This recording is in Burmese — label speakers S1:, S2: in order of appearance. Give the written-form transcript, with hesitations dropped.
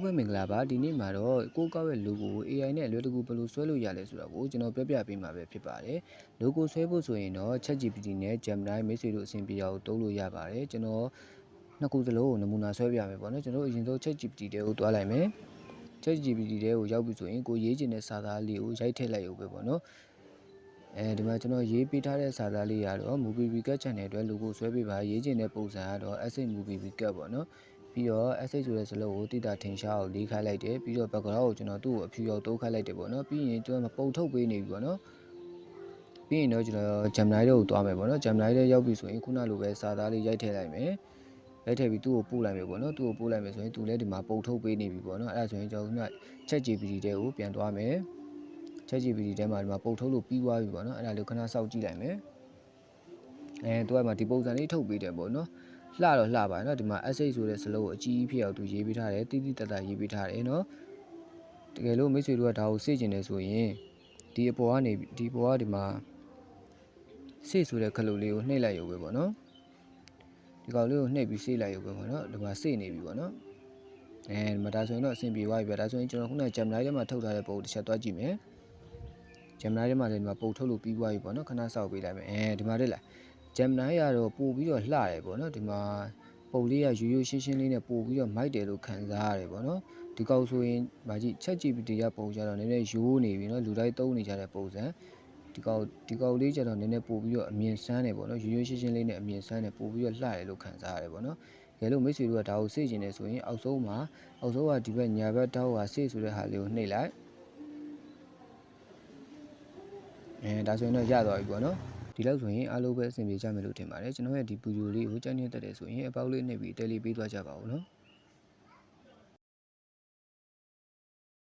S1: ဘွဲ့မင်္ဂလာပါဒီနေ့မှာတော့ကိုကောက်ရဲ့ logo ကို AI နဲ့အလွယ်တကူဘယ်လိုဆွဲလို့ရလဲဆိုတော့ကိုကျွန်တော်ပြပြပေးမှာပဲဖြစ်ပါတယ် logo ဆွဲဖို့ဆိုရင်တော့ ChatGPT နဲ့ Gemini မိတ်ဆွေတို့အဆင်ပြေအောင်သုံးလို့ရပါတယ်ကျွန်တော်နှစ်ခုစလုံးကိုနမူနာဆွဲပြမယ်ပေါ့နော်ကျွန်တော်အရင်ဆုံး ChatGPT တဲကိုတွားလိုက်မယ် ChatGPT တဲကိုရောက်ပြီဆိုရင်ကိုရေးချင်တဲ့စာသားလေးကိုရိုက်ထည့်လိုက်ရုံပဲပေါ့နော်ဒီမှာကျွန်တော်ရေးပေးထားတဲ့စာသားလေးကတော့ Movie Recap Channel အတွက် logo ဆွဲပေးပါရေးချင်တဲ့ပုံစံကတော့ Asset Movie Recap ပေါ့နော်ပြီးတော့ asset ဆိုတဲ့စလုံးကိုတိတာထင်ရှားအောင်လေးခိုင်းလိုက်တယ်ပြီးတော့ background ကိုကျွန်တော်သူ့ကိုအဖြူရောင်တိုးခိုင်းလိုက်တယ်ပေါ့နော်ပြီးရင်ကျွန်တော်ပုံထုတ်ပေးနေပြီပေါ့နော်ပြီးရင်တော့ကျွန်တော် Gemini ကိုတွားမယ်ပေါ့နော် Gemini ထဲရောက်ပြီဆိုရင်ခုနလိုပဲစာသားလေးရိုက်ထည့်လိုက်မယ်ရိုက်ထည့်ပြီးသူ့ကိုပို့လိုက်မယ်ပေါ့နော်သူ့ကိုပို့လိုက်မယ်ဆိုရင်သူလည်းဒီမှာပုံထုတ်ပေးနေပြီပေါ့နော်အဲ့ဒါဆိုရင်ကျွန်တော်က ChatGPT ထဲကိုပြန်တွားမယ် ChatGPT ထဲမှာဒီမှာပုံထုတ်လို့ပြီးသွားပြီပေါ့နော်အဲ့ဒါလေးခဏစောင့်ကြည့်လိုက်မယ်သူကမှဒီပုံစံလေးထုတ်ပေးတယ်ပေါ့နော်လှတော့လှပါเนาะဒီမှာ asset ဆိုတဲ့စလုံးကိုအကြီးဖြစ်အောင်သူရေးပေးထားတယ်တိတိတတ်တတ်ရေးပေးထားတယ်เนาะတကယ်လို့မိတ်ဆွေတို့ကဒါကိုစေ့ကျင်တယ်ဆိုရင်ဒီအပေါ်ကနေဒီပေါ်ကဒီမှာစေ့ဆိုတဲ့ခလုတ်လေးကိုနှိပ်လိုက်ရုံပဲပေါ့เนาะဒီကောင်လေးကိုနှိပ်ပြီးစေ့လိုက်ရုံပဲပေါ့เนาะဒီမှာစေ့နေပြီပေါ့เนาะဒီမှာဒါဆိုရင်တော့အဆင်ပြေသွားပြီပဲဒါဆိုရင်ကျွန်တော်ခုနက Gemini ထဲမှာထုတ်ထားတဲ့ပုံတစ်ချက်တွားကြည့်မယ် Gemini ထဲမှာလည်းဒီမှာပုံထုတ်လို့ပြီးသွားပြီပေါ့เนาะခဏစောင့်ပေးလိုက်မယ်ဒီမှာတက်လာGemini ကတော့ပို့ပြီးတော့လှတယ်ပေါ့နော်ဒီမှာပုံလေးကရိုးရိုးရှင်းရှင်းလေးနဲ့ပို့ပြီးတော့မိုက်တယ်လို့ခံစားရတယ်ပေါ့နော်ဒီကောက်ဆိုရင်ဗာကြည့် ChatGPT ကပုံကြတော့နည်းနည်းရိုးနေပြီနော်လူတိုင်းသုံးနေကြတဲ့ပုံစံဒီကောက်လေးကြတော့နည်းနည်းပို့ပြီးတော့အမြင်ဆန်းတယ်ပေါ့နော်ရိုးရိုးရှင်းရှင်းလေးနဲ့အမြင်ဆန်းတယ်ပို့ပြီးတော့လှတယ်လို့ခံစားရတယ်ပေါ့နော်တကယ်လို့မိတ်ဆွေတို့ကဒါကိုစေ့ကျင်နေဆိုရင်အောက်ဆုံးကဒီဘက်ညာဘက်တောက်ကစေ့ဆိုတဲ့ဟာလေးကိုနှိပ်လိုက်ဒါဆိုရင်တော့ရသွားပြီပေါ့နော်ဒီလောက်ဆိုရင်အားလုံးပဲအဆင်ပြေကြမယ်လို့ထင်ပါတယ်ကျွန်တော်ရဲ့ဒီဗီဒီယိုလေးကိုကြိုက်နေတဲ့ဆိုရင်အပေါက်လေးနှိပ်ပြီးတယ်လီပေးသွားကြပါဦးနော်